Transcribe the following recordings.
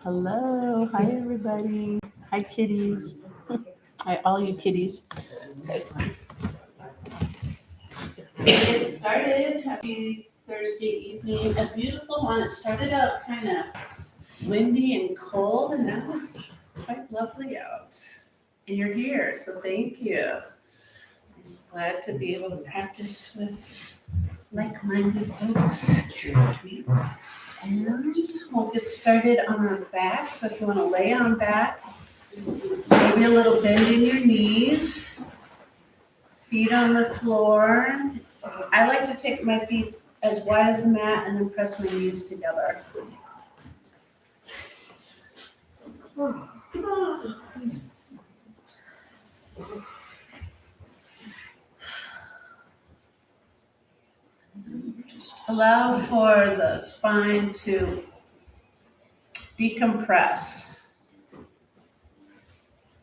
Hello, hi everybody. Hi kitties. Hi all you kitties. It started, happy Thursday evening, a beautiful one. It started out kind of windy and cold and now it's quite lovely out. And you're here, so thank you. I'm glad to be able to practice with like-minded folks. And we'll get started on our back. So if you want to lay on back, maybe a little bend in your knees, feet on the floor. I like to take my feet as wide as the mat and then press my knees together. Just allow for the spine to decompress.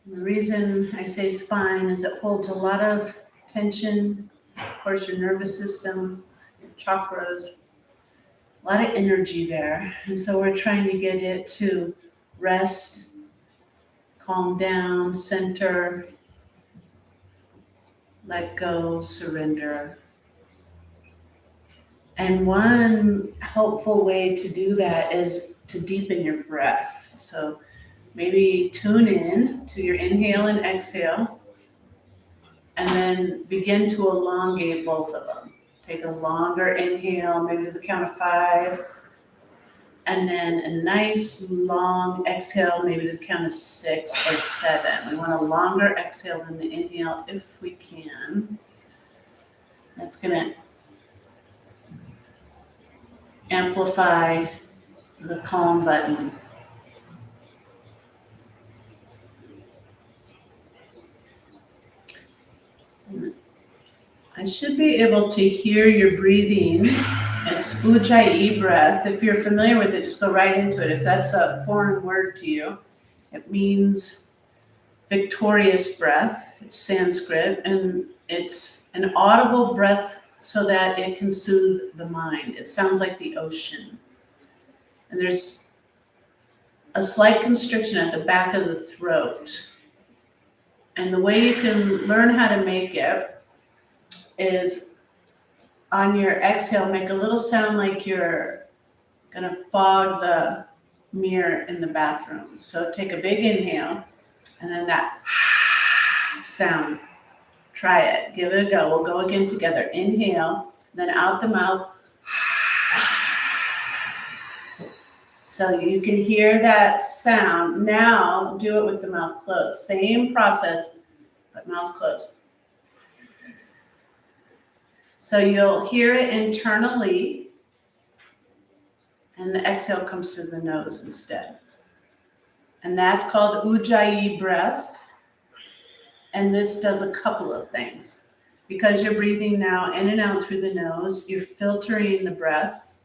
And the reason I say spine is it holds a lot of tension, of course, your nervous system, your chakras, a lot of energy there. And so we're trying to get it to rest, calm down, center, let go, surrender. And one helpful way to do that is to deepen your breath. So maybe tune in to your inhale and exhale, and then begin to elongate both of them. Take a longer inhale, maybe to the count of 5, and then a nice long exhale, maybe to the count of 6 or 7. We want a longer exhale than the inhale if we can. That's going to amplify the calm button. I should be able to hear your breathing. It's Ujjayi breath. If you're familiar with it, just go right into it. If that's a foreign word to you, it means victorious breath. It's Sanskrit, and it's an audible breath so that it can soothe the mind. It sounds like the ocean. And there's a slight constriction at the back of the throat. And the way you can learn how to make it is on your exhale, make a little sound like you're gonna fog the mirror in the bathroom. So take a big inhale and then that sound. Try it, give it a go. We'll go again together. Inhale, then out the mouth. So you can hear that sound. Now do it with the mouth closed. Same process, but mouth closed. So you'll hear it internally, and the exhale comes through the nose instead. And that's called Ujjayi breath. And this does a couple of things. Because you're breathing now in and out through the nose, you're filtering the breath.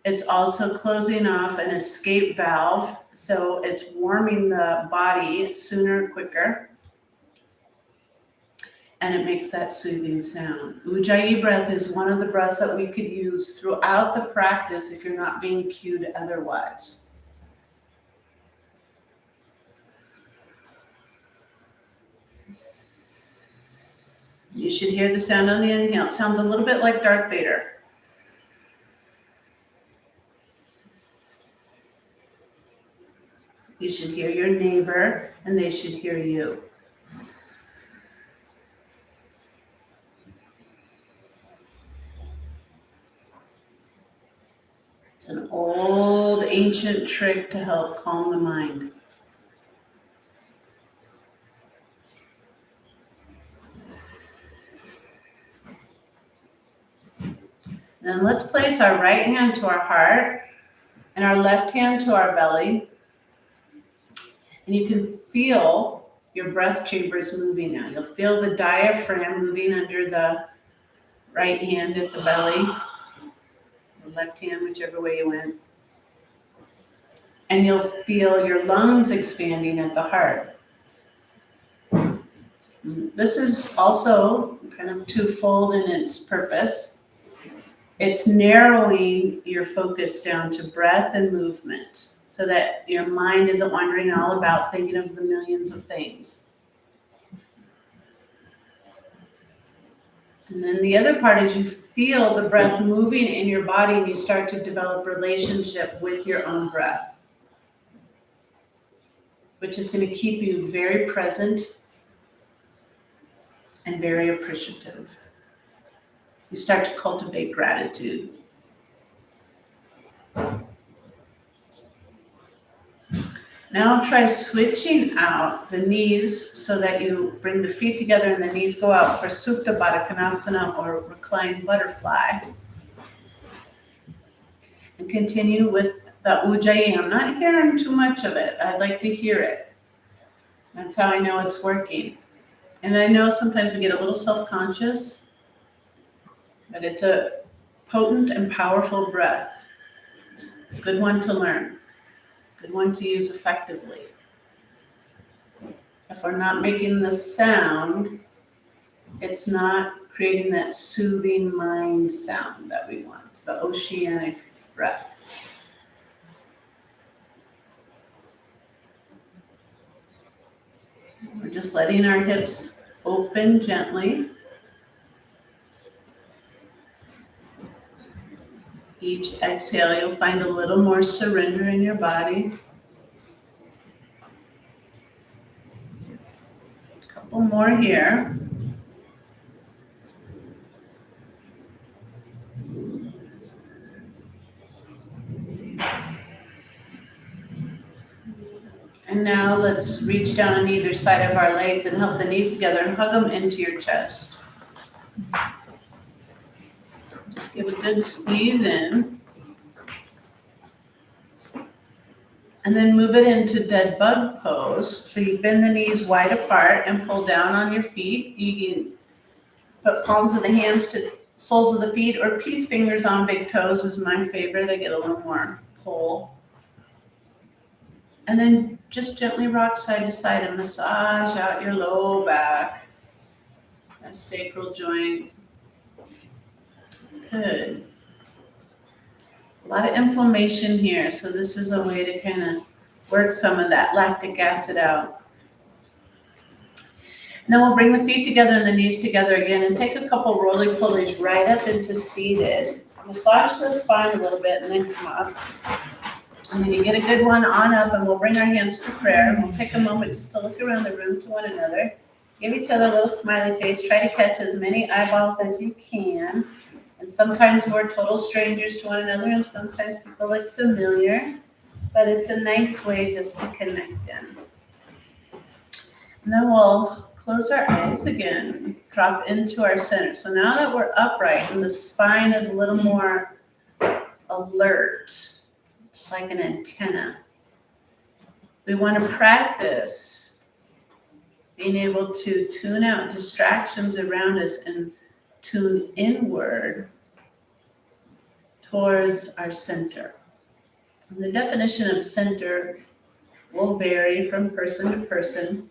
It's also closing off an escape valve, so it's warming the body sooner, quicker. And it makes that soothing sound. Ujjayi breath is one of the breaths that we could use throughout the practice if you're not being cued otherwise. You should hear the sound on the inhale. It sounds a little bit like Darth Vader. You should hear your neighbor, and they should hear you. It's an old, ancient trick to help calm the mind. Then let's place our right hand to our heart and our left hand to our belly. And you can feel your breath chambers moving now. You'll feel the diaphragm moving under the right hand at the belly, or left hand, whichever way you went. And you'll feel your lungs expanding at the heart. This is also kind of twofold in its purpose. It's narrowing your focus down to breath and movement. so that your mind isn't wandering all about thinking of the millions of things. And then the other part is you feel the breath moving in your body and you start to develop relationship with your own breath, which is going to keep you very present and very appreciative. You start to cultivate gratitude. Now try switching out the knees so that you bring the feet together and the knees go out for Supta Baddha Konasana or reclined butterfly. And continue with the Ujjayi. I'm not hearing too much of it. I'd like to hear it. That's how I know it's working. And I know sometimes we get a little self-conscious, but it's a potent and powerful breath. It's a good one to learn. Good one to use effectively. If we're not making the sound, it's not creating that soothing mind sound that we want, the oceanic breath. We're just letting our hips open gently. Each exhale, you'll find a little more surrender in your body. A couple more here. And now let's reach down on either side of our legs and help the knees together and hug them into your chest. Just give a good squeeze in. And then move it into dead bug pose. So you bend the knees wide apart and pull down on your feet. You can put palms of the hands to soles of the feet or peace fingers on big toes is my favorite. I get a little more pull. And then just gently rock side to side and massage out your low back, that sacral joint. Good. A lot of inflammation here, so this is a way to kind of work some of that lactic acid out. And then we'll bring the feet together and the knees together again and take a couple roly-polies right up into seated. Massage the spine a little bit and then come up. And then you get a good one on up and we'll bring our hands to prayer. And we'll take a moment just to look around the room to one another. Give each other a little smiley face. Try to catch as many eyeballs as you can. And sometimes we're total strangers to one another and sometimes people look familiar. But it's a nice way just to connect in. And then we'll close our eyes again. Drop into our center. So now that we're upright and the spine is a little more alert. It's like an antenna. We want to practice being able to tune out distractions around us and tune inward towards our center. And the definition of center will vary from person to person.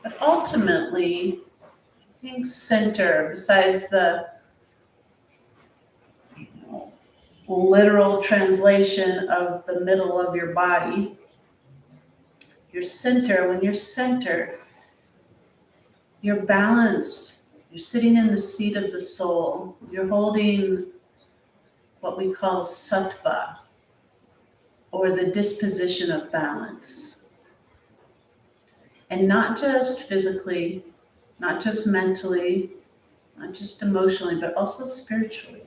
But ultimately, I think center, besides the literal translation of the middle of your body, your center, when you're centered, you're balanced. You're sitting in the seat of the soul. You're holding what we call sattva, or the disposition of balance. And not just physically, not just mentally, not just emotionally, but also spiritually.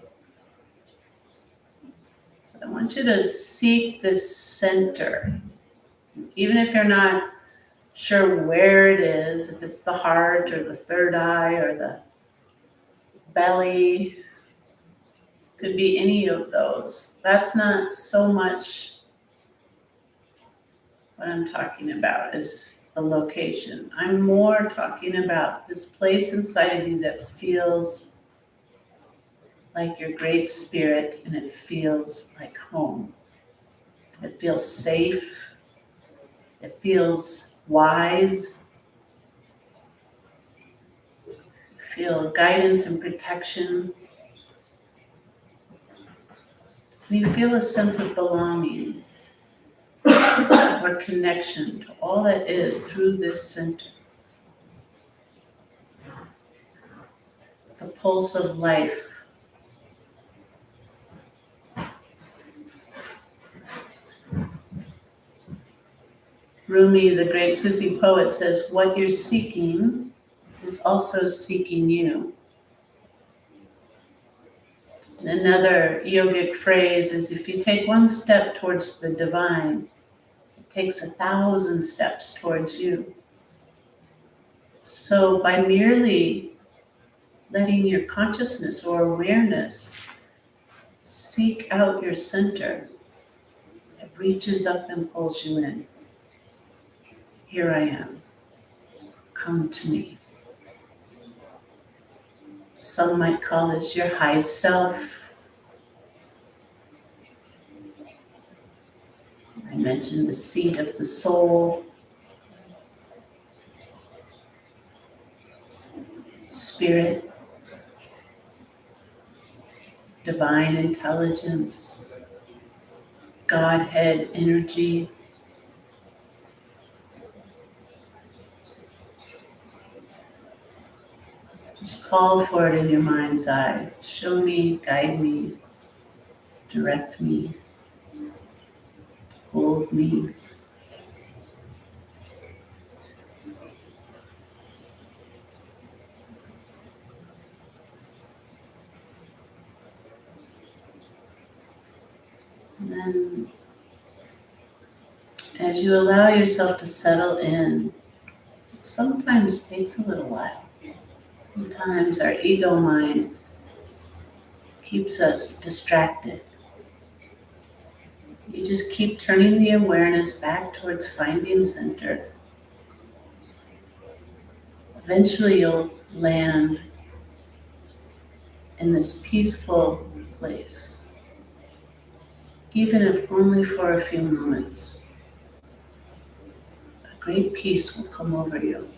So I want you to seek this center. Even if you're not sure where it is, if it's the heart or the third eye or the belly, could be any of those. That's not so much what I'm talking about is the location. I'm more talking about this place inside of you that feels like your great spirit, and it feels like home. It feels safe. It feels wise. You feel guidance and protection. And you feel a sense of belonging. our connection to all that is through this center. The pulse of life. Rumi, the great Sufi poet, says, what you're seeking is also seeking you. And another yogic phrase is, if you take one step towards the divine, it takes 1,000 steps towards you. So by merely letting your consciousness or awareness seek out your center, it reaches up and pulls you in. Here I am. Come to me. Some might call this your high self. I mentioned the seat of the soul. Spirit. Divine intelligence. Godhead energy. Just call for it in your mind's eye. Show me, guide me, direct me, hold me. And then, as you allow yourself to settle in, it sometimes takes a little while. Sometimes our ego mind keeps us distracted. You just keep turning the awareness back towards finding center. Eventually you'll land in this peaceful place, even if only for a few moments. A great peace will come over you.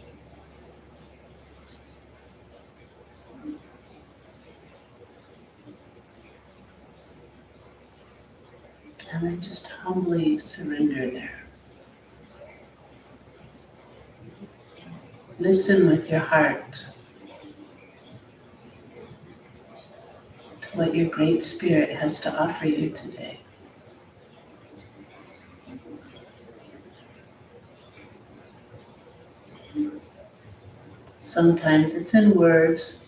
And I just humbly surrender there. Listen with your heart to what your great spirit has to offer you today. Sometimes it's in words,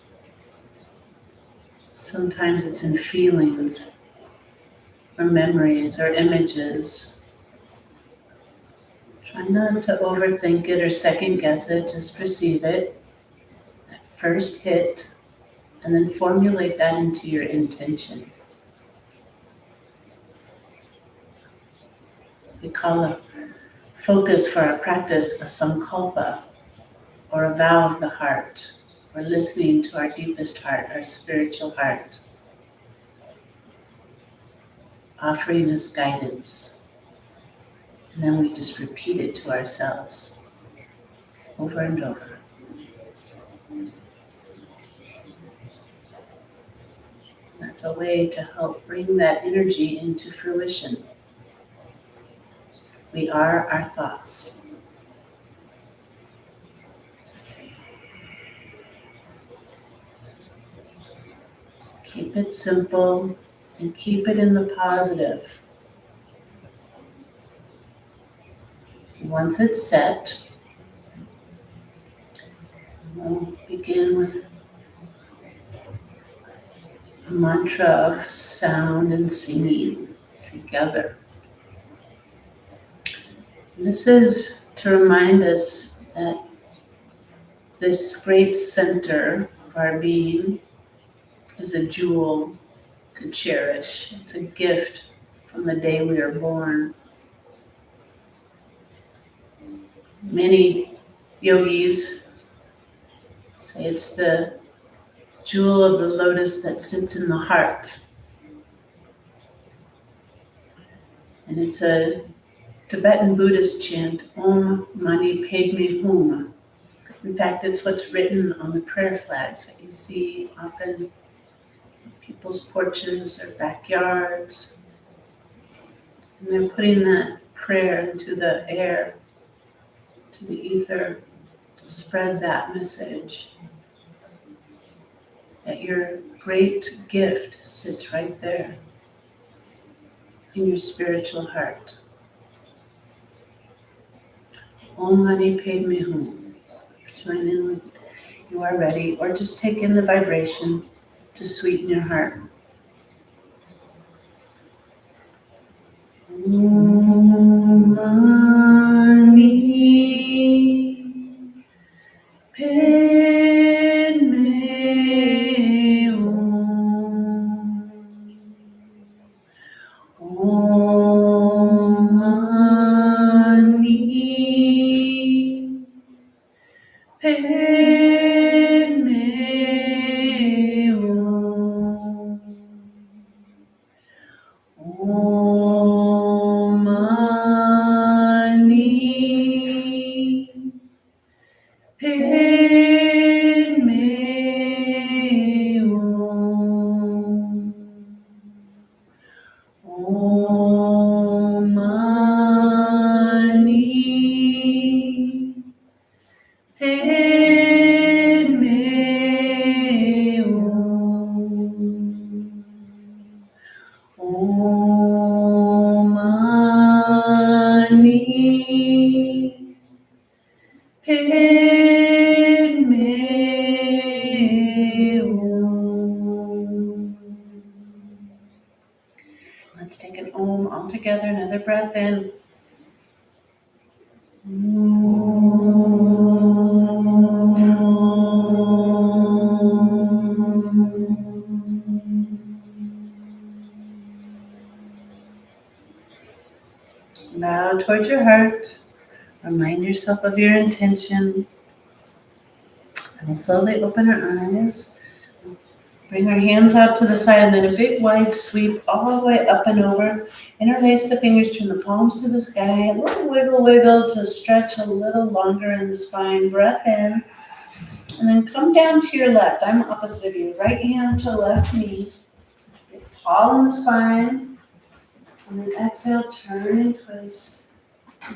sometimes it's in feelings, or memories, or images. Try not to overthink it or second guess it, just receive it, that first hit, and then formulate that into your intention. We call a focus for our practice a sankalpa, or a vow of the heart. We're listening to our deepest heart, our spiritual heart, offering us guidance. And then we just repeat it to ourselves over and over. That's a way to help bring that energy into fruition. We are our thoughts. Keep it simple and keep it in the positive. Once it's set, we'll begin with a mantra of sound and singing together. This is to remind us that this great center of our being is a jewel to cherish. It's a gift from the day we are born. Many yogis say it's the jewel of the lotus that sits in the heart. And it's a Tibetan Buddhist chant, Om Mani Padme Hum. In fact, it's what's written on the prayer flags that you see often in people's porches or backyards. And they're putting that prayer into the air, to the ether, to spread that message that your great gift sits right there in your spiritual heart. Om Mani Padme Hum. Join in when you are ready, or just take in the vibration to sweeten your heart. Om Mani Padme Hum. Om Mani Padme Hum. Om Mani Padme Hum. Om Mani Padme Hum. Om Mani Padme Hum. Let's take an Om all together. Another breath in. Bow towards your heart. Remind yourself of your intention. And we'll slowly open our eyes. Bring our hands out to the side, and then a big wide sweep all the way up and over. Interlace the fingers, turn the palms to the sky. A little wiggle to stretch a little longer in the spine. Breath in. And then come down to your left. I'm opposite of you. Right hand to left knee. Get tall in the spine. And then exhale, turn and twist.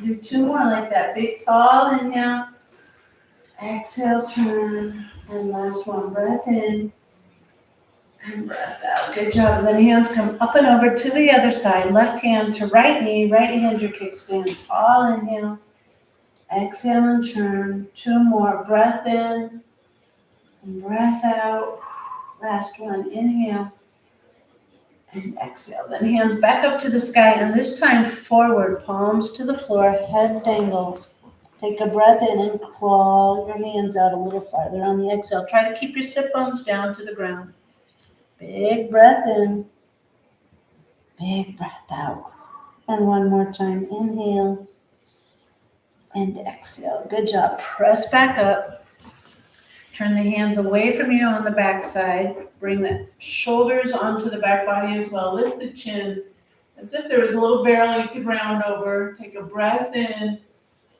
Do 2 more like that. Big, tall inhale. Exhale, turn. And last one. Breath in. And breath out. Good job. And then hands come up and over to the other side. Left hand to right knee. Right hand your kickstand. Tall inhale. Exhale and turn. 2 more. Breath in. And breath out. Last one. Inhale. And exhale. Then hands back up to the sky. And this time forward. Palms to the floor. Head dangles. Take a breath in and claw your hands out a little farther on the exhale. Try to keep your sit bones down to the ground. Big breath in, big breath out. And one more time, inhale and exhale. Good job. Press back up. Turn the hands away from you on the back side. Bring the shoulders onto the back body as well. Lift the chin as if there was a little barrel you could round over. Take a breath in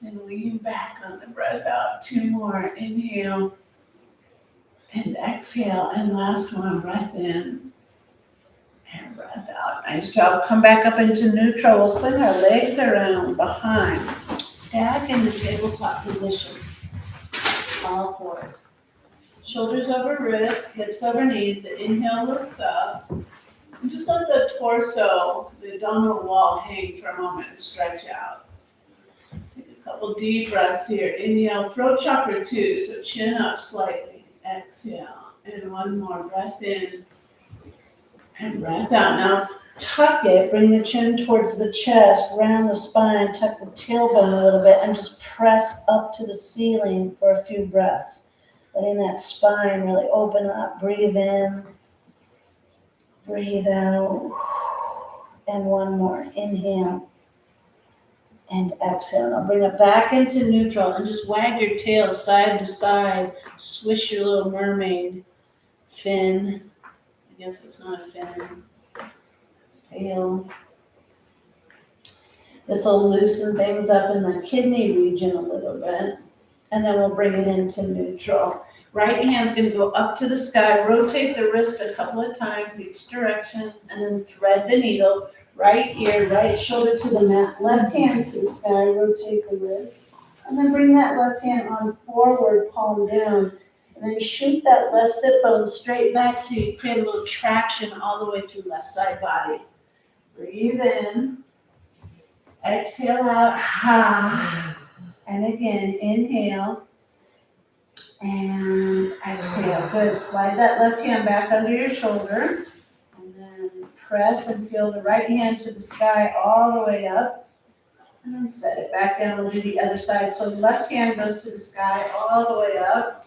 and lean back on the breath out. 2 more. Inhale. And exhale, and last one, breath in and breath out. Nice job. Come back up into neutral. We'll swing our legs around behind. Stack in the tabletop position. All fours. Shoulders over wrists, hips over knees. The inhale lifts up. And just let the torso, the abdominal wall hang for a moment and stretch out. Take a couple deep breaths here. Inhale, throat chakra 2, so chin up slightly. Exhale, and 1 more. Breath in and breath out. Now tuck it, bring the chin towards the chest, round the spine, tuck the tailbone a little bit, and just press up to the ceiling for a few breaths. Letting that spine really open up. Breathe in, breathe out, and 1 more. Inhale and exhale. Now bring it back into neutral and just wag your tail side to side. Swish your little mermaid fin. I guess it's not a fin. Tail. This will loosen things up in the kidney region a little bit. And then we'll bring it into neutral. Right hand's going to go up to the sky. Rotate the wrist a couple of times each direction. And then thread the needle. Right ear, right shoulder to the mat, left hand to the sky, rotate the wrist. And then bring that left hand on forward, palm down. And then shoot that left sit bone straight back so you create a little traction all the way through left side body. Breathe in. Exhale out. Ha. And again, inhale. And exhale. Good. Slide that left hand back under your shoulder. And then press and feel the right hand to the sky all the way up. And then set it back down and do the other side. So the left hand goes to the sky all the way up.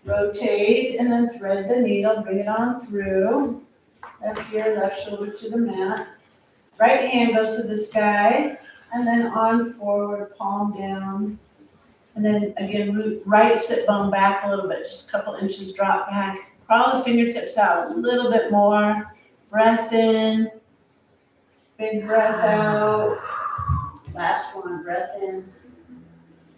Rotate and then thread the needle. Bring it on through. Left ear, left shoulder to the mat. Right hand goes to the sky. And then on forward, palm down. And then again, right sit bone back a little bit, just a couple inches drop back. Crawl the fingertips out a little bit more. Breath in. Big breath out. Last one, breath in.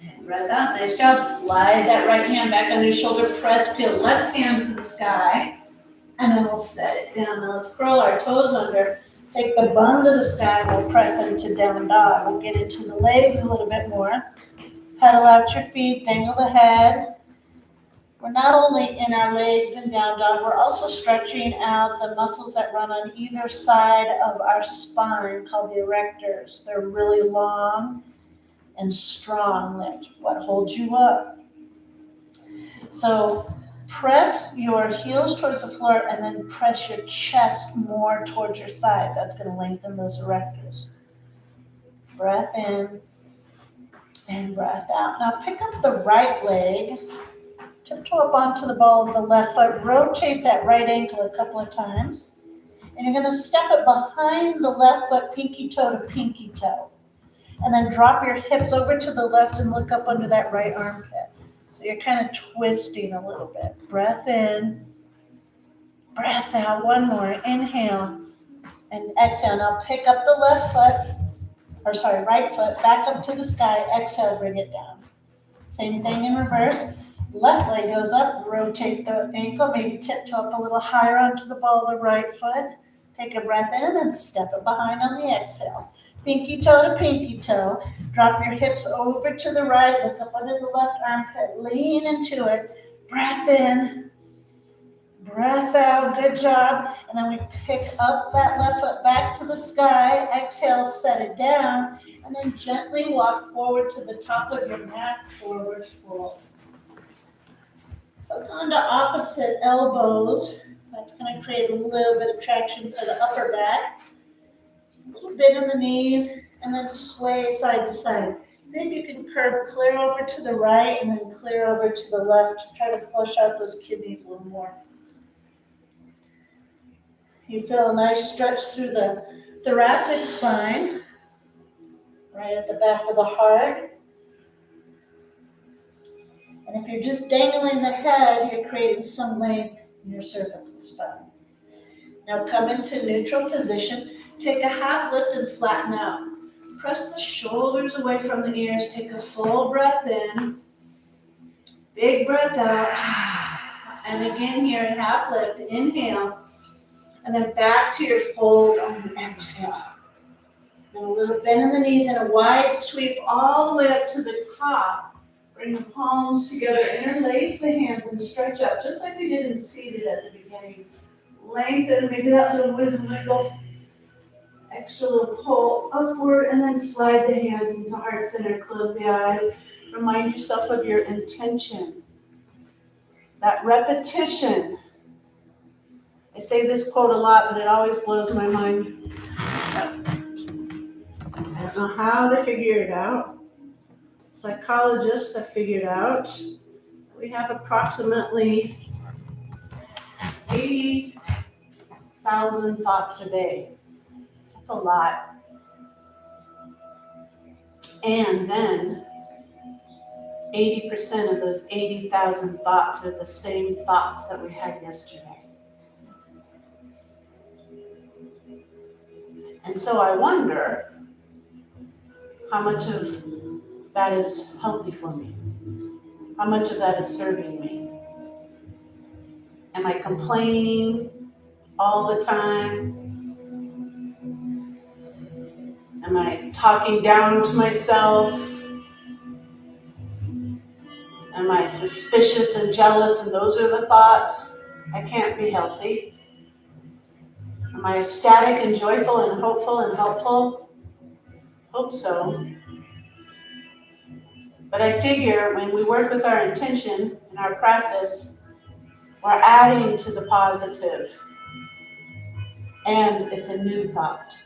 And breath out. Nice job. Slide that right hand back under your shoulder. Press, peel left hand to the sky. And then we'll set it down. Now let's curl our toes under. Take the bum to the sky and we'll press into down dog. We'll get into the legs a little bit more. Pedal out your feet, dangle the head. We're not only in our legs and down dog, we're also stretching out the muscles that run on either side of our spine called the erectors. They're really long and strong. That's what holds you up. So press your heels towards the floor and then press your chest more towards your thighs. That's going to lengthen those erectors. Breath in and breath out. Now pick up the right leg, tiptoe up onto the ball of the left foot, rotate that right ankle a couple of times, and you're going to step it behind the left foot, pinky toe to pinky toe. And then drop your hips over to the left and look up under that right armpit. So you're kind of twisting a little bit. Breath in, breath out. One more. Inhale and exhale. Now pick up the right foot, back up to the sky. Exhale, bring it down. Same thing in reverse. Left leg goes up, rotate the ankle, maybe tiptoe up a little higher onto the ball of the right foot. Take a breath in and then step it behind on the exhale. Pinky toe to pinky toe. Drop your hips over to the right. Look up under the left armpit. Lean into it. Breath in. Breath out. Good job. And then we pick up that left foot back to the sky. Exhale, set it down. And then gently walk forward to the top of your mat. Forward fold. Hook onto opposite elbows. That's going to create a little bit of traction for the upper back. A little bit in the knees, and then sway side to side. See if you can curve clear over to the right and then clear over to the left. Try to flush out those kidneys a little more. You feel a nice stretch through the thoracic spine, right at the back of the heart. And if you're just dangling the head, you're creating some length in your cervical spine. Now come into neutral position. Take a half lift and flatten out. Press the shoulders away from the ears. Take a full breath in. Big breath out. And again here in half lift. Inhale. And then back to your fold on the exhale. And a little bend in the knees and a wide sweep all the way up to the top. Bring the palms together. Interlace the hands and stretch up just like we did in seated at the beginning. Lengthen, maybe that little wiggle. Extra little pull upward and then slide the hands into heart center. Close the eyes. Remind yourself of your intention. That repetition. I say this quote a lot, but it always blows my mind. I don't know how they figure it out. Psychologists have figured out we have approximately 80,000 thoughts a day. That's a lot. And then 80% of those 80,000 thoughts are the same thoughts that we had yesterday. And so I wonder how much of that is healthy for me. How much of that is serving me? Am I complaining all the time? Am I talking down to myself? Am I suspicious and jealous and those are the thoughts? I can't be healthy. Am I ecstatic and joyful and hopeful and helpful? Hope so. But I figure when we work with our intention and our practice, we're adding to the positive. And it's a new thought.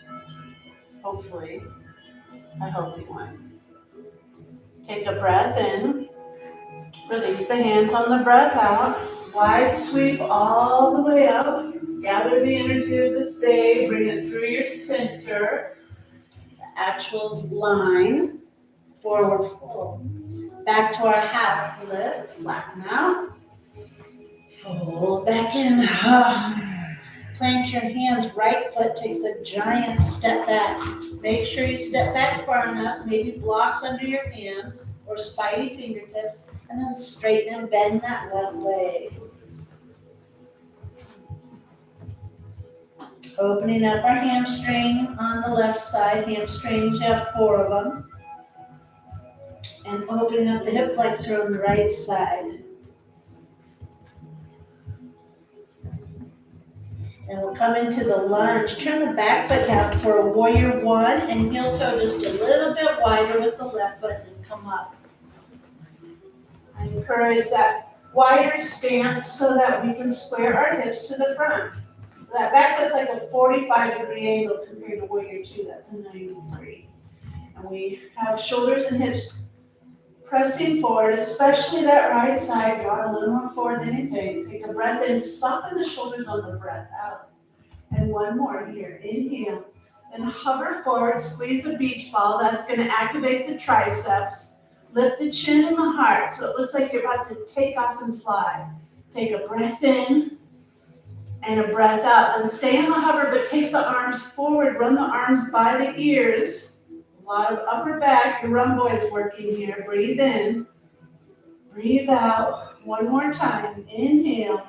Hopefully, a healthy one. Take a breath in. Release the hands on the breath out. Wide sweep all the way up. Gather the energy of this day. Bring it through your center. The actual line. Forward fold. Back to our half lift. Flatten out. Fold back in. Plant your hands. Right foot takes a giant step back. Make sure you step back far enough. Maybe blocks under your hands or spidey fingertips. And then straighten and bend that left leg. Opening up our hamstring on the left side. Hamstrings, you have 4 of them. And opening up the hip flexor on the right side. And we'll come into the lunge. Turn the back foot down for a warrior 1 and heel toe just a little bit wider with the left foot and come up. I encourage that wider stance so that we can square our hips to the front. So that back foot's like a 45-degree angle compared to warrior 2, that's a 90 degree. And we have shoulders and hips pressing forward, especially that right side. Draw a little more forward than you take. Take a breath in, soften the shoulders on the breath out. And one more here. Inhale. Then hover forward, squeeze a beach ball. That's going to activate the triceps. Lift the chin and the heart so it looks like you're about to take off and fly. Take a breath in and a breath out. And stay in the hover, but take the arms forward. Run the arms by the ears. A lot of upper back. Your rumboy is working here. Breathe in. Breathe out. One more time. Inhale.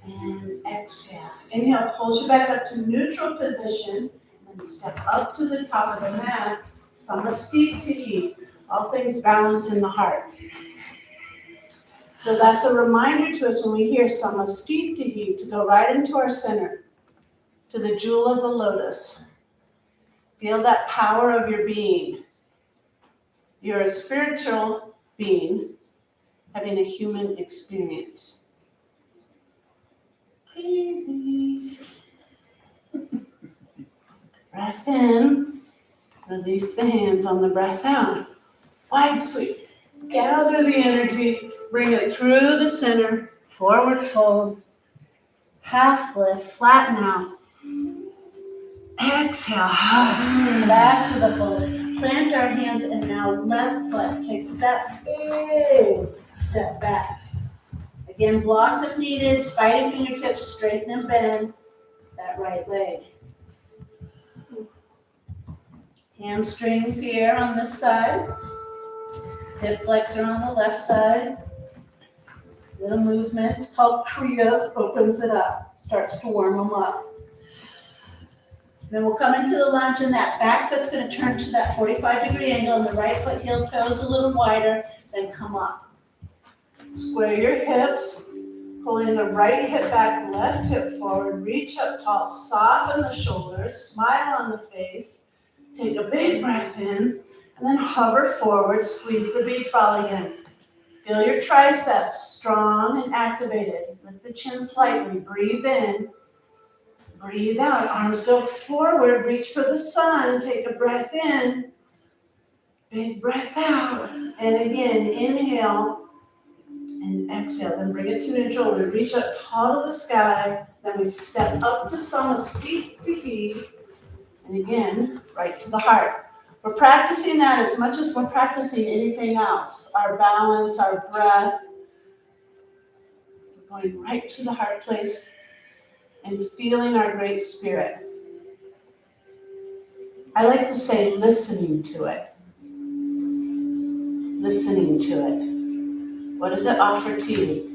And exhale. Inhale, pulls you back up to neutral position. And step up to the top of the mat. Samasthiti. All things balance in the heart. So that's a reminder to us when we hear Samasthiti to go right into our center, to the jewel of the lotus. Feel that power of your being. You're a spiritual being having a human experience. Crazy. Breath in. Release the hands on the breath out. Wide sweep. Gather the energy. Bring it through the center. Forward fold. Half lift. Flatten out. Exhale. Back to the fold. Plant our hands and now left foot takes that big step back. Again, blocks if needed. Spidey fingertips. Straighten and bend that right leg. Hamstrings here on this side. Hip flexor on the left side. Little movement. It's called Kriyas. Opens it up. Starts to warm them up. Then we'll come into the lunge and that back foot's going to turn to that 45-degree angle and the right foot heel toes a little wider. Then come up. Square your hips. Pulling the right hip back, left hip forward. Reach up tall. Soften the shoulders. Smile on the face. Take a big breath in, and then hover forward, squeeze the beach ball again. Feel your triceps strong and activated. Lift the chin slightly, breathe in, breathe out. Arms go forward, reach for the sun, take a breath in, big breath out. And again, inhale and exhale, then bring it to neutral. We reach up tall to the sky, then we step up to Samasthiti. And again, right to the heart. We're practicing that as much as we're practicing anything else. Our balance, our breath. We're going right to the heart place and feeling our great spirit. I like to say listening to it. Listening to it. What does it offer to you?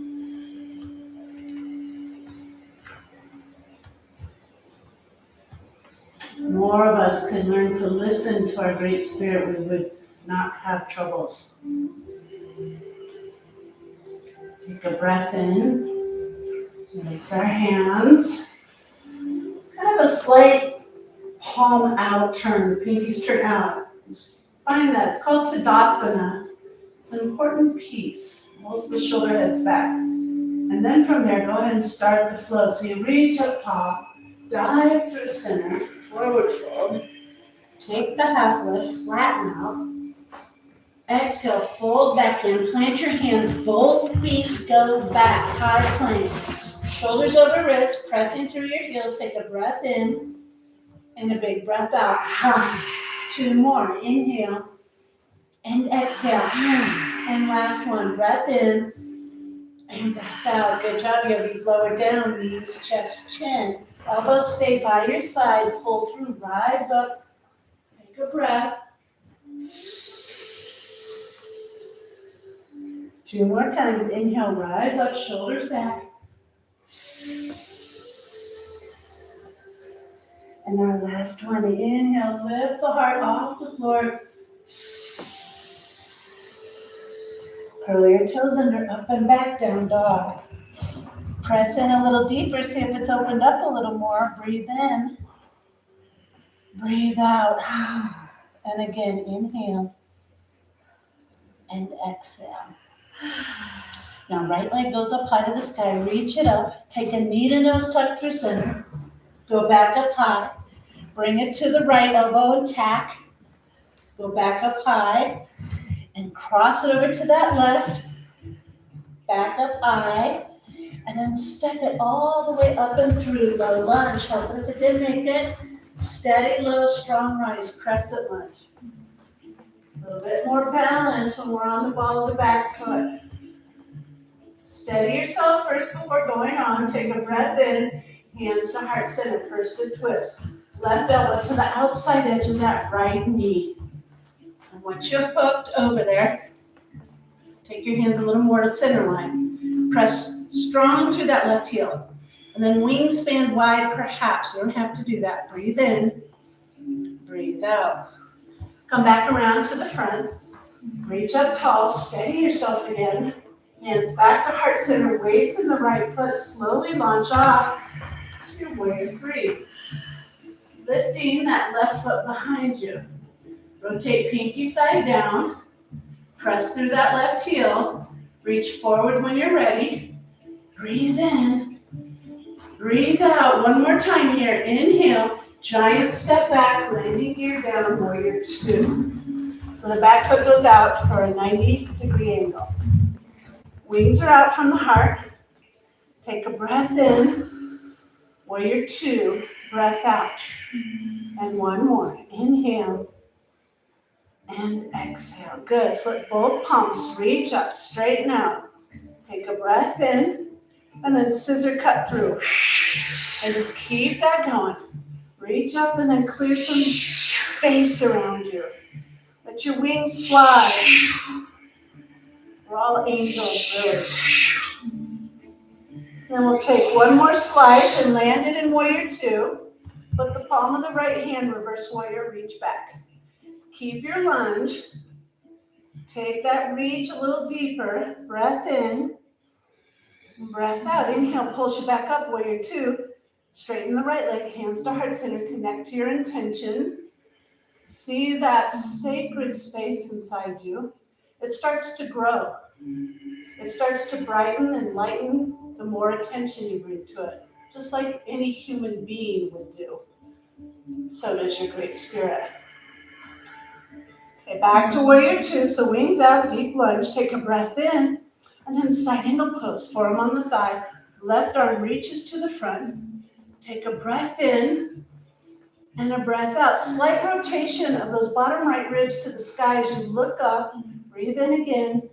more of us could learn to listen to our Great Spirit, we would not have troubles. Take a breath in, release our hands. Kind of a slight palm out turn, the pinkies turn out. Just find that, it's called Tadasana. It's an important piece. Pulls the shoulder heads back. And then from there, go ahead and start the flow. So you reach up top, dive through center, forward fold. Take the half lift, flatten out. Exhale, fold back in, plant your hands, both feet go back, high plank. Shoulders over wrists, pressing through your heels, take a breath in, and a big breath out. 2 more, inhale, and exhale. And last one, breath in, and breath out. Good job, yogis. Lower down, knees, chest, chin. Elbows stay by your side, pull through, rise up, take a breath. 2 more times. Inhale, rise up, shoulders back. And our last one. Inhale, lift the heart off the floor. Curl your toes under, up and back, down dog. Press in a little deeper, see if it's opened up a little more. Breathe in. Breathe out. And again, inhale. And exhale. Now right leg goes up high to the sky, reach it up, take a knee to nose tuck through center, go back up high, bring it to the right elbow and tack, go back up high, and cross it over to that left, back up high, and then step it all the way up and through, low lunge, help it if it didn't make it, steady, low, strong rise, crescent lunge. A little bit more balance when we're on the ball of the back foot. Steady yourself first before going on. Take a breath in, hands to heart center, first a twist. Left elbow to the outside edge of that right knee. And once you're hooked over there, take your hands a little more to center line. Press strong through that left heel. And then wingspan wide perhaps. You don't have to do that. Breathe in, breathe out. Come back around to the front. Reach up tall, steady yourself again. Hands back to heart center, weights in the right foot, slowly launch off to your warrior 3. Lifting that left foot behind you. Rotate pinky side down, press through that left heel, reach forward when you're ready. Breathe in, breathe out. One more time here, inhale, giant step back, landing gear down, warrior 2. So the back foot goes out for a 90-degree angle. Wings are out from the heart. Take a breath in. Warrior 2, breath out. And one more. Inhale. And exhale. Good. Flip both palms. Reach up. Straighten out. Take a breath in. And then scissor cut through. And just keep that going. Reach up and then clear some space around you. Let your wings fly. We're all angels, really. Then we'll take one more slice and land it in warrior 2. Put the palm of the right hand, reverse warrior, reach back. Keep your lunge. Take that reach a little deeper. Breath in. Breath out. Inhale, pulls you back up, warrior 2. Straighten the right leg, hands to heart center. Connect to your intention. See that sacred space inside you. It starts to grow. It starts to brighten and lighten the more attention you bring to it, just like any human being would do. So does your Great Spirit. Okay, back to warrior 2. So wings out, deep lunge. Take a breath in, and then side angle pose. Forearm on the thigh. Left arm reaches to the front. Take a breath in, and a breath out. Slight rotation of those bottom right ribs to the sky as you look up. Breathe in again.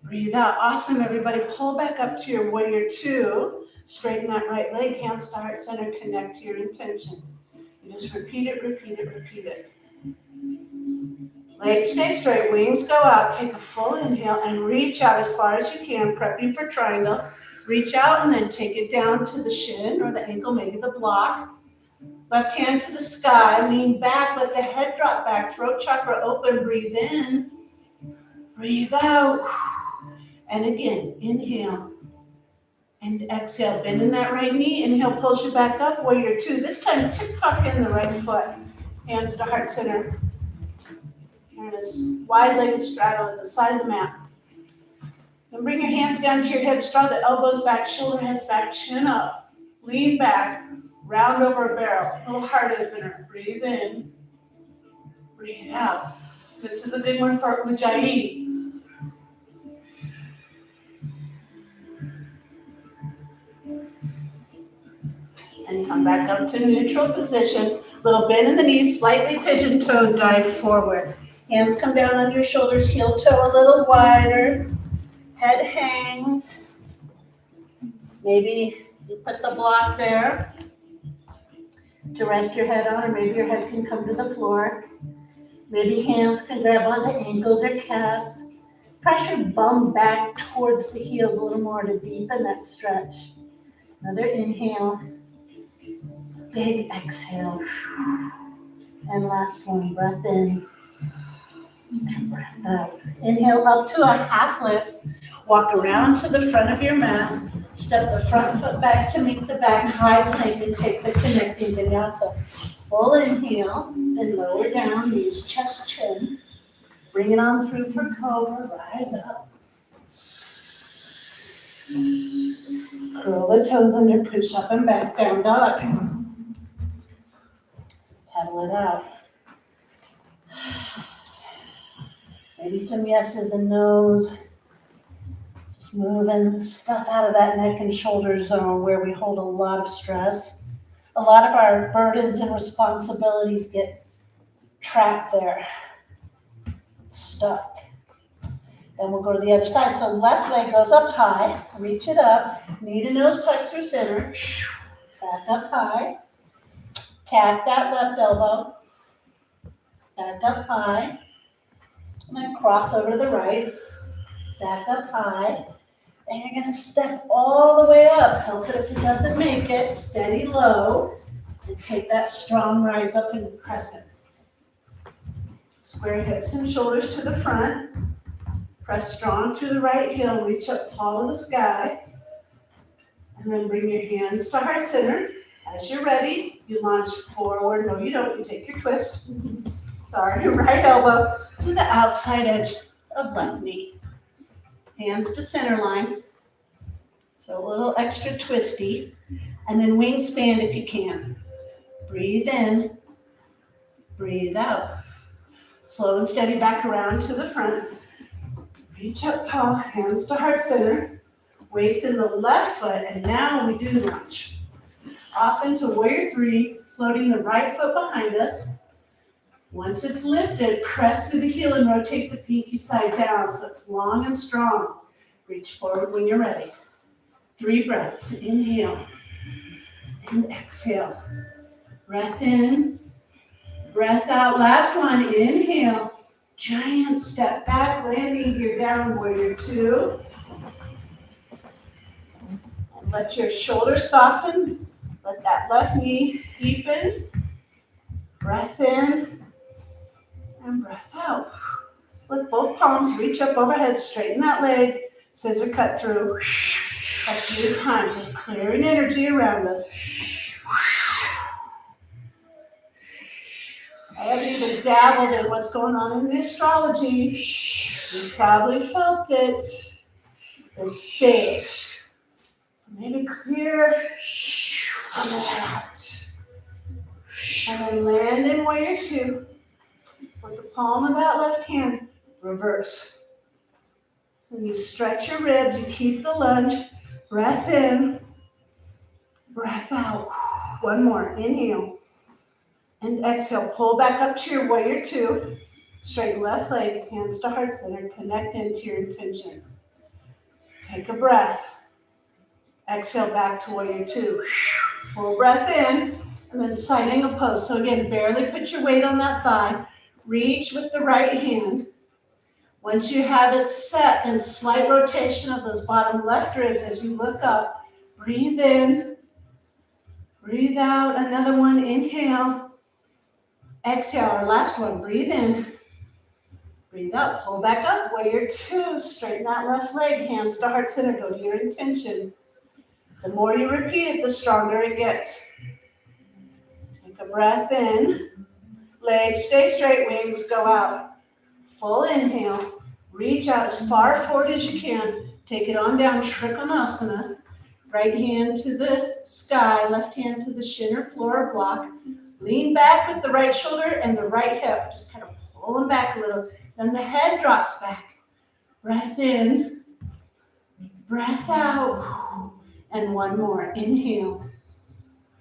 Breathe out. Awesome, everybody. Pull back up to your warrior 2. Straighten that right leg, hands to heart center. Connect to your intention. You just repeat it, repeat it, repeat it. Legs stay straight, wings go out. Take a full inhale and reach out as far as you can, prepping for triangle. Reach out and then take it down to the shin or the ankle, maybe the block. Left hand to the sky, lean back, let the head drop back, throat chakra open, breathe in, breathe out. And again, inhale and exhale. Bend in that right knee, inhale, pulls you back up, warrior two. This time, tick-tock in the right foot. Hands to heart center. And this wide-legged straddle at the side of the mat. Then bring your hands down to your hips, draw the elbows back, shoulder heads back, chin up. Lean back, round over a barrel. A little heart opener. Breathe in, breathe out. This is a good one for Ujjayi. And come back up to neutral position. Little bend in the knees, slightly pigeon-toed, dive forward. Hands come down on your shoulders, heel toe a little wider. Head hangs. Maybe you put the block there to rest your head on, or maybe your head can come to the floor. Maybe hands can grab onto ankles or calves. Press your bum back towards the heels a little more to deepen that stretch. Another inhale. Big exhale. And last one, breath in and breath out. Inhale up to a half lift. Walk around to the front of your mat. Step the front foot back to meet the back, high plank, and take the connecting vinyasa. Full inhale, then lower down, use chest chin. Bring it on through for cobra, rise up. Curl the toes under, push up and back, down dog. Paddle it out. Maybe some yeses and nos. Just moving stuff out of that neck and shoulder zone where we hold a lot of stress. A lot of our burdens and responsibilities get trapped there, stuck. Then we'll go to the other side. So left leg goes up high, reach it up, knee to nose tuck through center, back up high, tap that left elbow, back up high, and then cross over to the right, back up high, and you're gonna step all the way up. Help it if it doesn't make it, steady low, and take that strong rise up and crescent. Square hips and shoulders to the front. Press strong through the right heel, reach up tall in the sky. And then bring your hands to heart center. As you're ready, you launch forward. No, you don't. You take your twist. Sorry, right elbow to the outside edge of left knee. Hands to center line. So a little extra twisty. And then wingspan if you can. Breathe in, breathe out. Slow and steady back around to the front. Reach up tall, hands to heart center. Weights in the left foot, and now we do lunge. Off into warrior three, floating the right foot behind us. Once it's lifted, press through the heel and rotate the pinky side down so it's long and strong. Reach forward when you're ready. 3 breaths. Inhale and exhale. Breath in, breath out. Last one. Inhale. Giant step back, landing gear down, warrior two. And let your shoulders soften. Let that left knee deepen. Breath in and breath out. Let both palms reach up overhead, straighten that leg, scissor cut through. A few times, just clearing energy around us. I haven't even dabbled in what's going on in the astrology. You probably felt it. It's big. So maybe clear some of that. And then land in warrior two. Put the palm of that left hand, reverse. When you stretch your ribs, you keep the lunge. Breath in, breath out. One more. Inhale. And exhale, pull back up to your warrior two. Straighten left leg, hands to heart center, connect into your intention. Take a breath. Exhale back to warrior two. Full breath in, and then side angle pose. So again, barely put your weight on that thigh. Reach with the right hand. Once you have it set, then slight rotation of those bottom left ribs as you look up. Breathe in, Breathe out, another one, inhale. Exhale, our last one, breathe in. Breathe out, pull back up, warrior two. Straighten that left leg, hands to heart center, go to your intention. The more you repeat it, the stronger it gets. Take a breath in. Legs stay straight, wings go out. Full inhale. Reach out as far forward as you can. Take it on down, Trikonasana. Right hand to the sky, left hand to the shin or floor or block. Lean back with the right shoulder and the right hip. Just kind of pull them back a little. Then the head drops back. Breath in. Breath out. And one more. Inhale.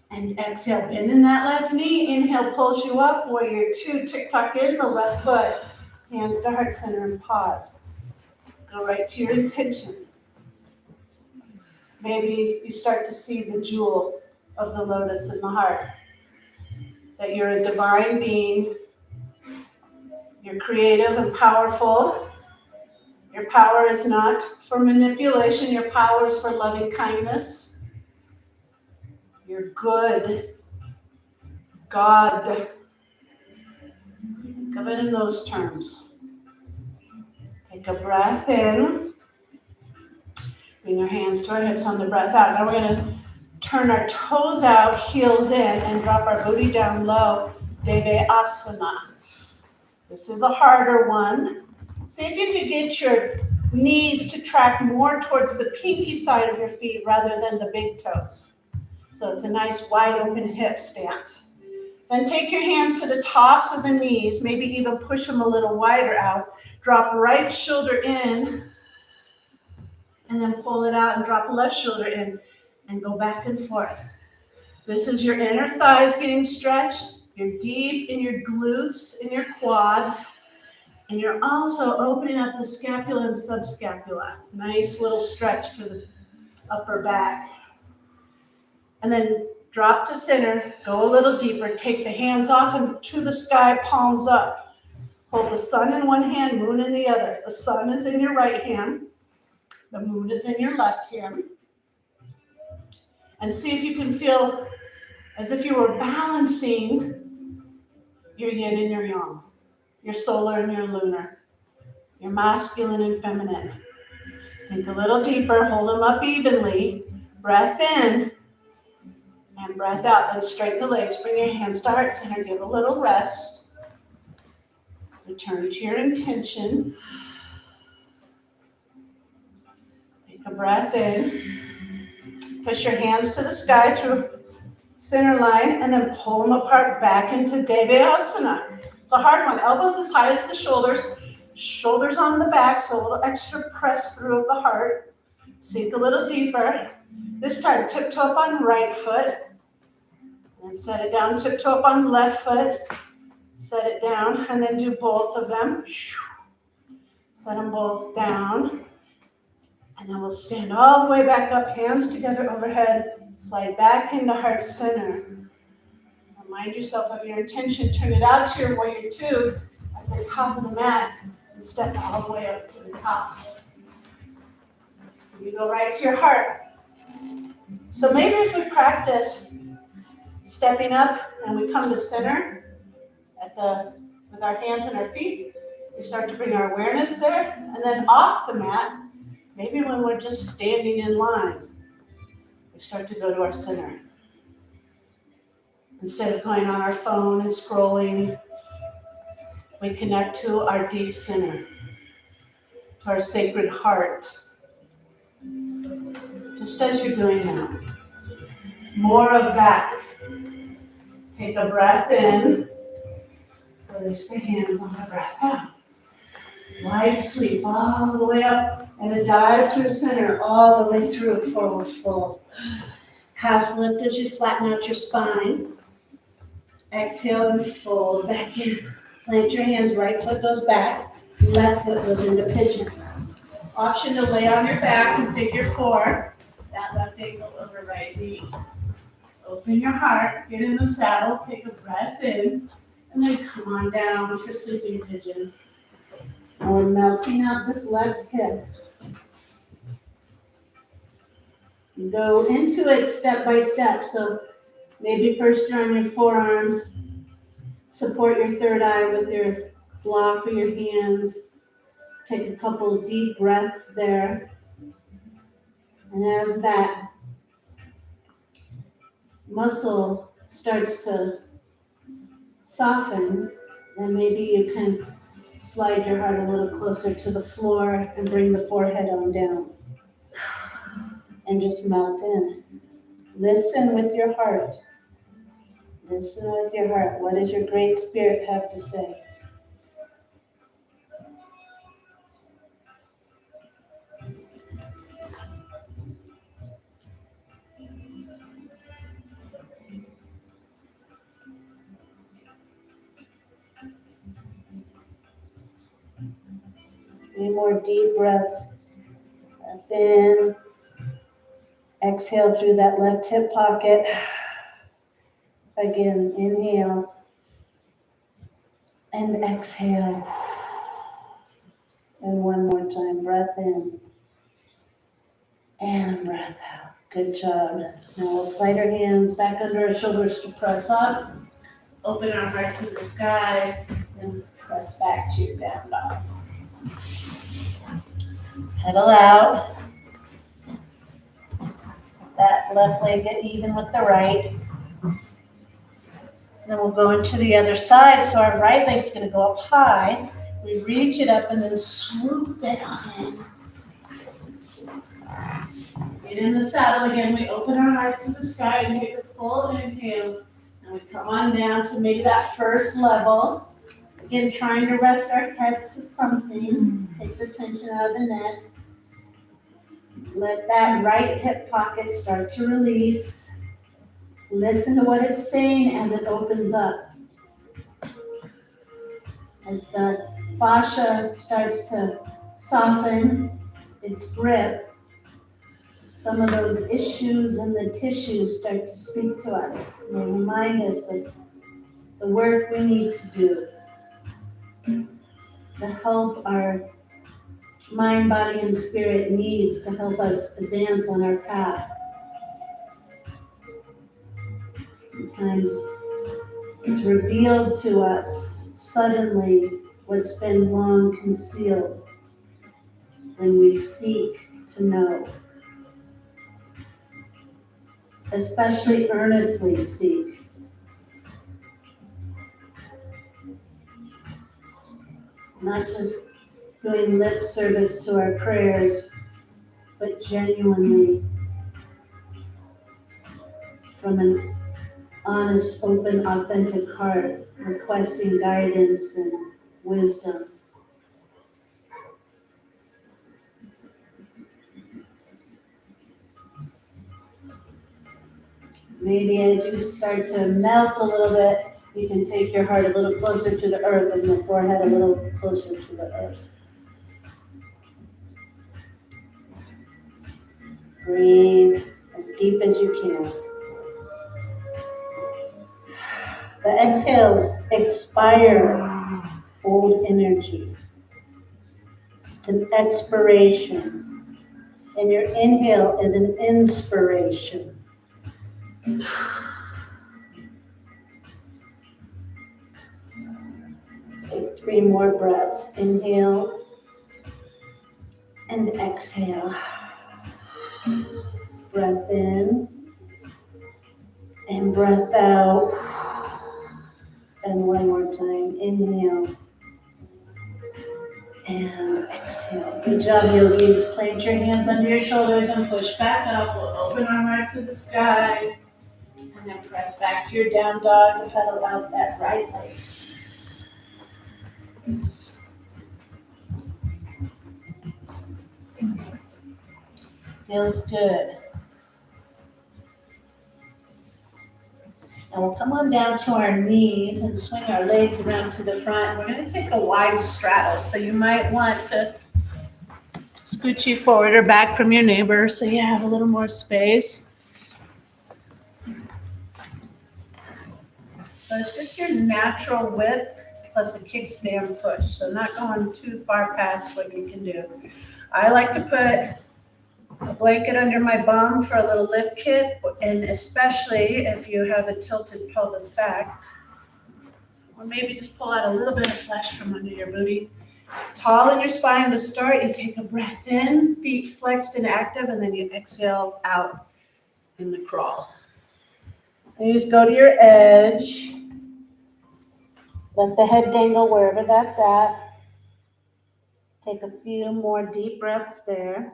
And exhale. Bend in that left knee. Inhale pulls you up. Warrior two. Tick-tock in the left foot. Hands to heart center and pause. Go right to your intention. Maybe you start to see the jewel of the lotus in the heart. That you're a divine being. You're creative and powerful. Your power is not for manipulation. Your power is for loving kindness. You're good. God. Think of it in those terms. Take a breath in. Bring our hands to our hips on the breath out. Now we're going to turn our toes out, heels in, and drop our booty down low. Devasana. This is a harder one. See if you could get your knees to track more towards the pinky side of your feet rather than the big toes. So it's a nice wide open hip stance. Then take your hands to the tops of the knees, maybe even push them a little wider out. Drop right shoulder in, and then pull it out and drop left shoulder in, and go back and forth. This is your inner thighs getting stretched. You're deep in your glutes, in your quads, and you're also opening up the scapula and subscapula. Nice little stretch for the upper back. And then drop to center, go a little deeper, take the hands off and to the sky, palms up. Hold the sun in one hand, moon in the other. The sun is in your right hand. The moon is in your left hand. And see if you can feel as if you were balancing your yin and your yang, your solar and your lunar, your masculine and feminine. Sink a little deeper, hold them up evenly. Breath in and breath out. Then straighten the legs, bring your hands to heart center, give a little rest. Return to your intention. Take a breath in. Push your hands to the sky through center line and then pull them apart back into Devasana. It's a hard one. Elbows as high as the shoulders. Shoulders on the back, so a little extra press through of the heart. Sink a little deeper. This time, tiptoe up on right foot. And set it down. Tiptoe up on left foot. Set it down. And then do both of them. Set them both down. And then we'll stand all the way back up, hands together overhead. Slide back into heart center. Remind yourself of your intention. Turn it out to your warrior two at the top of the mat. And step all the way up to the top. You go right to your heart. So maybe if we practice stepping up and we come to center with our hands and our feet, we start to bring our awareness there. And then off the mat, maybe when we're just standing in line, we start to go to our center. Instead of going on our phone and scrolling, we connect to our deep center, to our sacred heart, just as you're doing now. More of that. Take a breath in, release the hands on the breath out. Wide sweep all the way up and a dive through center all the way through forward fold. Half lift as you flatten out your spine. Exhale and fold back in. Plant your hands, right foot goes back, left foot goes into pigeon. Option to lay on your back in figure four, that left ankle over right knee. Open your heart, get in the saddle, take a breath in, and then come on down for sleeping pigeon. And we're melting out this left hip. You go into it step by step. So Maybe first you're on your forearms. Support your third eye with your block or your hands. Take a couple of deep breaths there. And as that muscle starts to soften, then maybe you can slide your heart a little closer to the floor and bring the forehead on down. And just melt in. Listen with your heart. Listen with your heart. What does your great spirit have to say? Three more deep breaths. Breath in. Exhale through that left hip pocket. Again, inhale. And exhale. And one more time. Breath in. And breath out. Good job. Now we'll slide our hands back under our shoulders to press up. Open our heart to the sky. And press back to your down dog. Pedal out. That left leg get even with the right. Then we'll go into the other side. So our right leg's going to go up high. We reach it up and then swoop it on in. Get in the saddle again. We open our heart to the sky and take a full inhale. And we come on down to maybe that first level. Again, trying to rest our head to something. Take the tension out of the neck. Let that right hip pocket start to release. Listen to what it's saying as it opens up. As the fascia starts to soften its grip, some of those issues in the tissues start to speak to us. They remind us of the work we need to do to help our mind, body, and spirit needs to help us advance on our path. Sometimes it's revealed to us suddenly what's been long concealed when we seek to know. Especially earnestly seek. Not just doing lip service to our prayers, but genuinely from an honest, open, authentic heart, requesting guidance and wisdom. Maybe as you start to melt a little bit, you can take your heart a little closer to the earth and your forehead a little closer to the earth. Breathe as deep as you can. The exhales expire old energy. It's an expiration. And your inhale is an inspiration. Take 3 more breaths. Inhale and exhale. Breath in and breath out. And one more time. Inhale and exhale. Good job, yogis. Plant your hands under your shoulders and push back up. We'll open our heart to the sky. And then press back to your down dog to pedal out that right leg. Feels good. Now we'll come on down to our knees and swing our legs around to the front. We're going to take a wide straddle, so you might want to scooch you forward or back from your neighbor so you have a little more space. So it's just your natural width plus a kickstand push, so not going too far past what you can do. I like to put a blanket under my bum for a little lift kit, and especially if you have a tilted pelvis back, or maybe just pull out a little bit of flesh from under your booty. Tall in your spine to start, you take a breath in, feet flexed and active, and then you exhale out in the crawl. And you just go to your edge. Let the head dangle wherever that's at. Take a few more deep breaths there.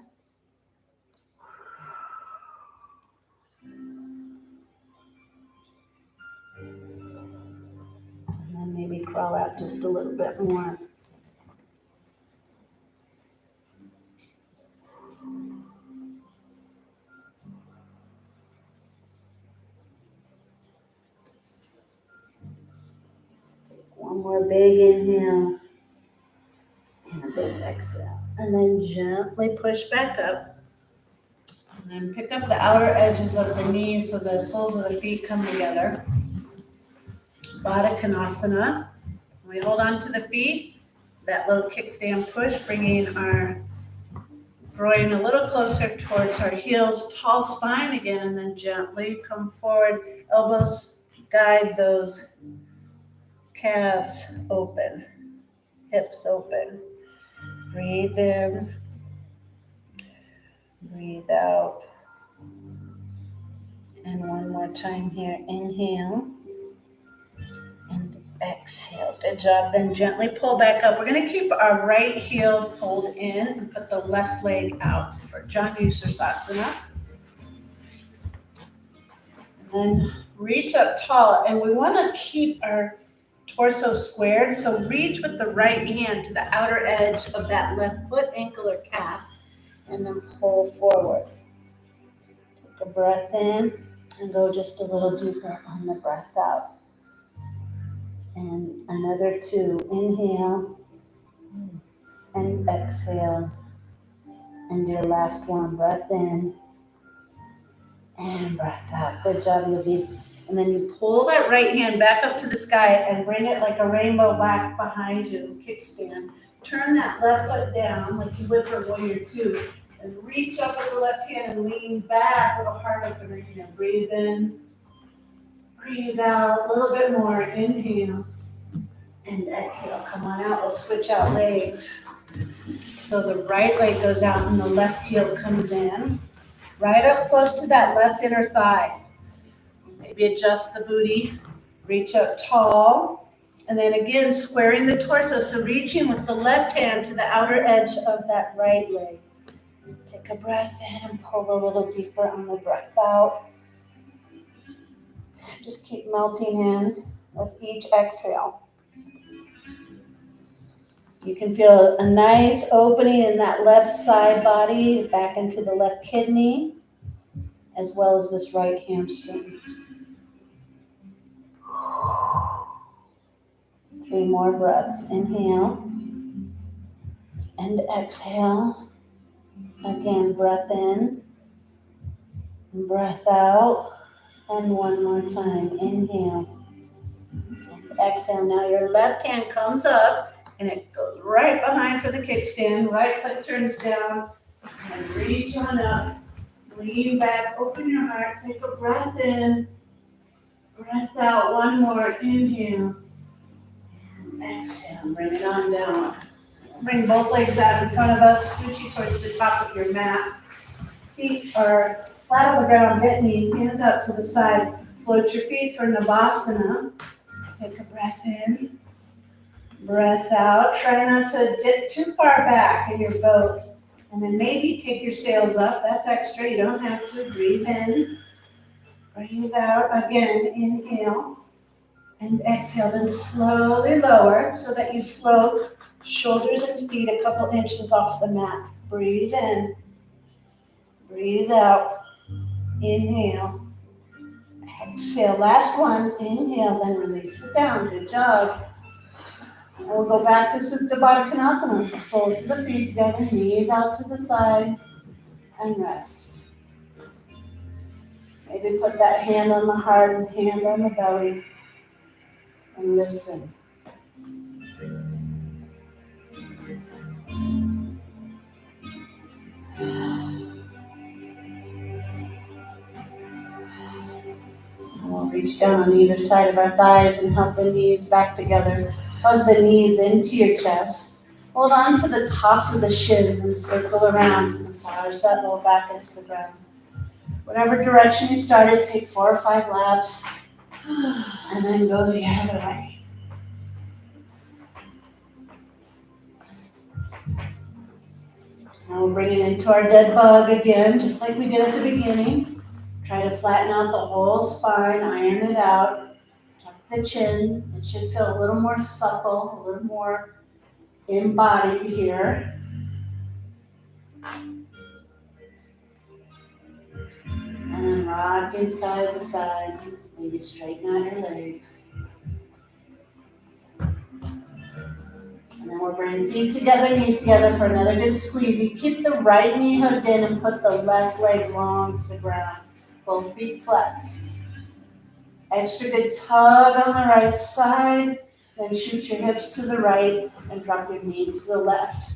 And then maybe crawl out just a little bit more. One more big inhale and a big exhale. And then gently push back up. And then pick up the outer edges of the knees so the soles of the feet come together. Baddha Konasana. We hold on to the feet. That little kickstand push, bringing our groin a little closer towards our heels. Tall spine again, and then gently come forward. Elbows guide those calves open, hips open. Breathe in, breathe out. And one more time here, inhale and exhale. Good job. Then gently pull back up. We're going to keep our right heel pulled in and put the left leg out for Janusirsasana. And then reach up tall, and we want to keep our torso squared, so reach with the right hand to the outer edge of that left foot, ankle, or calf, and then pull forward. Take a breath in and go just a little deeper on the breath out. And another 2. Inhale and exhale. And your last one, breath in and breath out. Good job, yogis. And then you pull that right hand back up to the sky and bring it like a rainbow back behind you, kickstand. Turn that left foot down like you would for warrior 2. And reach up with the left hand and lean back, little heart opener here. Breathe in, breathe out, a little bit more. Inhale and exhale. Come on out, we'll switch out legs. So the right leg goes out and the left heel comes in. Right up close to that left inner thigh. Maybe adjust the booty, reach up tall, and then again squaring the torso. So reaching with the left hand to the outer edge of that right leg. Take a breath in and pull a little deeper on the breath out. Just keep melting in with each exhale. You can feel a nice opening in that left side body, back into the left kidney, as well as this right hamstring. 3 more breaths. Inhale and exhale. Again, breath in, breath out, and one more time. Inhale and exhale. Now your left hand comes up and it goes right behind for the kickstand. Right foot turns down and reach on up. Lean back, open your heart, take a breath in, breath out. One more. Inhale and exhale. Bring it on down. Bring both legs out in front of us, scoochie towards the top of your mat. Feet are flat on the ground, bent knees, hands out to the side. Float your feet for Navasana. Take a breath in, breath out. Try not to dip too far back in your boat. And then maybe take your sails up. That's extra, you don't have to. Breathe in, breathe out. Again, inhale and exhale. Then slowly lower so that you float shoulders and feet a couple inches off the mat. Breathe in, breathe out. Inhale, exhale. Last one. Inhale, then release it down. Good job. And we'll go back to Supta Baddha Konasana. So soles of the feet together, knees out to the side, and rest. Maybe put that hand on the heart and hand on the belly, and listen. Reach down on either side of our thighs and help the knees back together. Hug the knees into your chest. Hold on to the tops of the shins and circle around to massage that low back into the ground. Whatever direction you started, take 4 or 5 laps and then go the other way. Now we'll bring it into our dead bug again, just like we did at the beginning. Try to flatten out the whole spine, iron it out. Tuck the chin. It should feel a little more supple, a little more embodied here. And then rocking side to side. Maybe straighten out your legs. And then we'll bring feet together, knees together for another good squeezy. Keep the right knee hooked in and put the left leg long to the ground. Both feet flexed. Extra good tug on the right side. Then shoot your hips to the right and drop your knee to the left.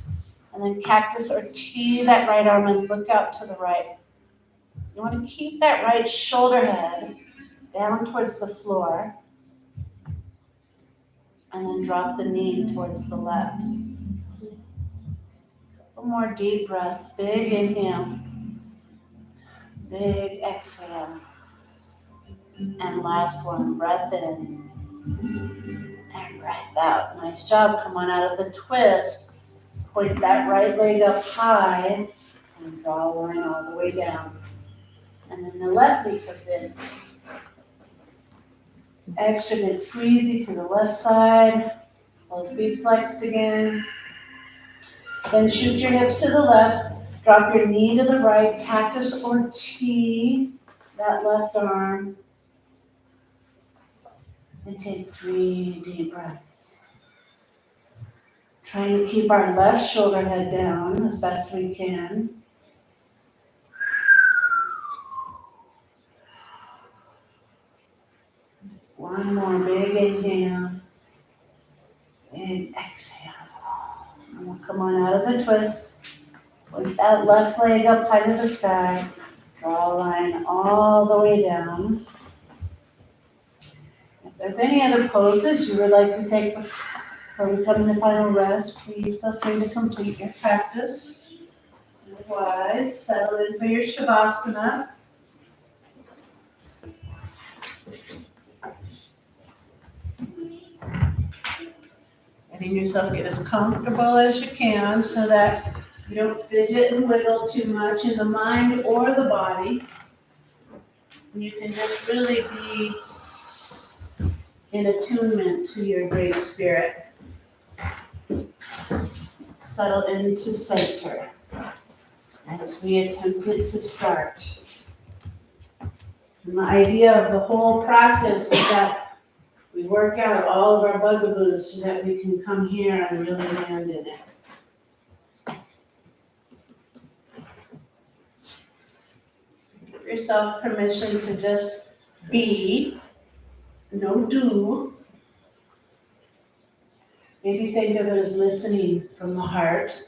And then cactus or T that right arm and look out to the right. You want to keep that right shoulder head down towards the floor. And then drop the knee towards the left. Couple more deep breaths. Big inhale. Big exhale. And last one, breath in. And breath out. Nice job. Come on out of the twist. Point that right leg up high. And draw a line all the way down. And then the left knee comes in. Extra good squeezy to the left side. Both feet flexed again. Then shoot your hips to the left. Drop your knee to the right. Cactus or T, that left arm. And take 3 deep breaths. Trying to keep our left shoulder head down as best we can. One more big inhale. Big exhale. And we'll come on out of the twist. With that left leg up high to the sky. Draw a line all the way down. If there's any other poses you would like to take before we come to final rest, please feel free to complete your practice. Otherwise, settle in for your Shavasana. Letting yourself get as comfortable as you can so that you don't fidget and wiggle too much in the mind or the body. And you can just really be in attunement to your great spirit. Settle into center as we attempted to start. And the idea of the whole practice is that we work out all of our bugaboos so that we can come here and really land in it. Give yourself permission to just be, no do. Maybe think of it as listening from the heart.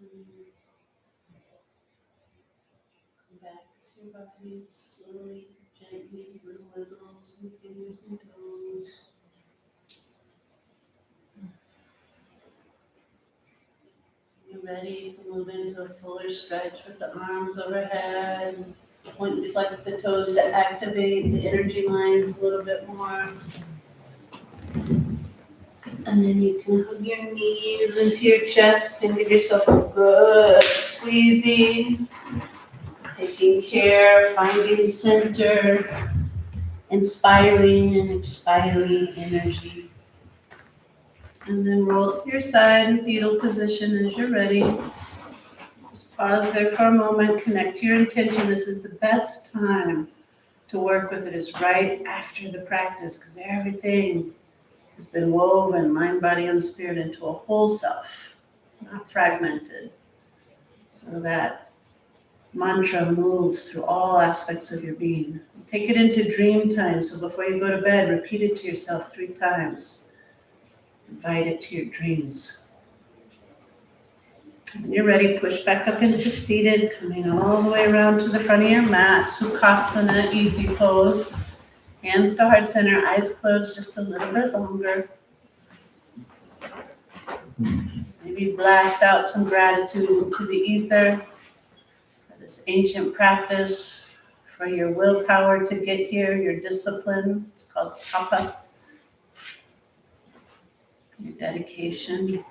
Come back to your body slowly, gently, little wiggles and fingers and toes. You're ready to move into a fuller stretch with the arms overhead. Point and flex the toes to activate the energy lines a little bit more. And then you can hug your knees into your chest and give yourself a good squeezy. Taking care, finding center, inspiring and expiring energy. And then roll to your side in fetal position as you're ready. Just pause there for a moment, connect to your intention. This is the best time to work with it, is right after the practice, because everything has been woven, mind, body, and spirit, into a whole self, not fragmented. So that mantra moves through all aspects of your being. Take it into dream time. So before you go to bed, repeat it to yourself 3 times. Invite it to your dreams. When you're ready, push back up into seated, coming all the way around to the front of your mat. Sukhasana, easy pose. Hands to heart center, eyes closed just a little bit longer. Maybe blast out some gratitude into the ether for this ancient practice, for your willpower to get here, your discipline. It's called tapas. Your dedication.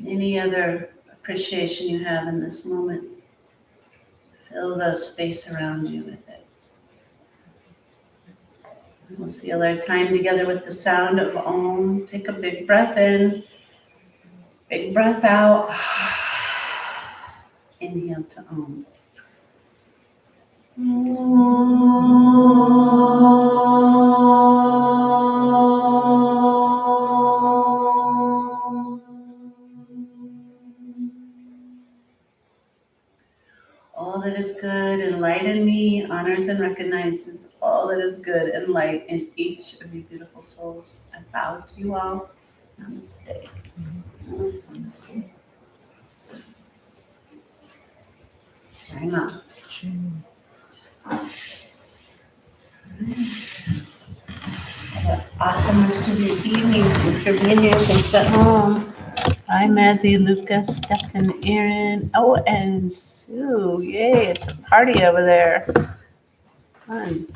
Any other appreciation you have in this moment, fill the space around you with it. We'll seal our time together with the sound of Om. Take a big breath in, big breath out. Inhale to Om. All that is good and light in me honors and recognizes all that is good and light in each of you beautiful souls. I bow to you all. Namaste. Namaste. Jai Ma. Have an awesome rest of your evening. Thanks for being here. Thanks at home. Hi, Mazzy, Lucas, Stefan, Aaron. Oh, and Sue. Yay, it's a party over there. Fun.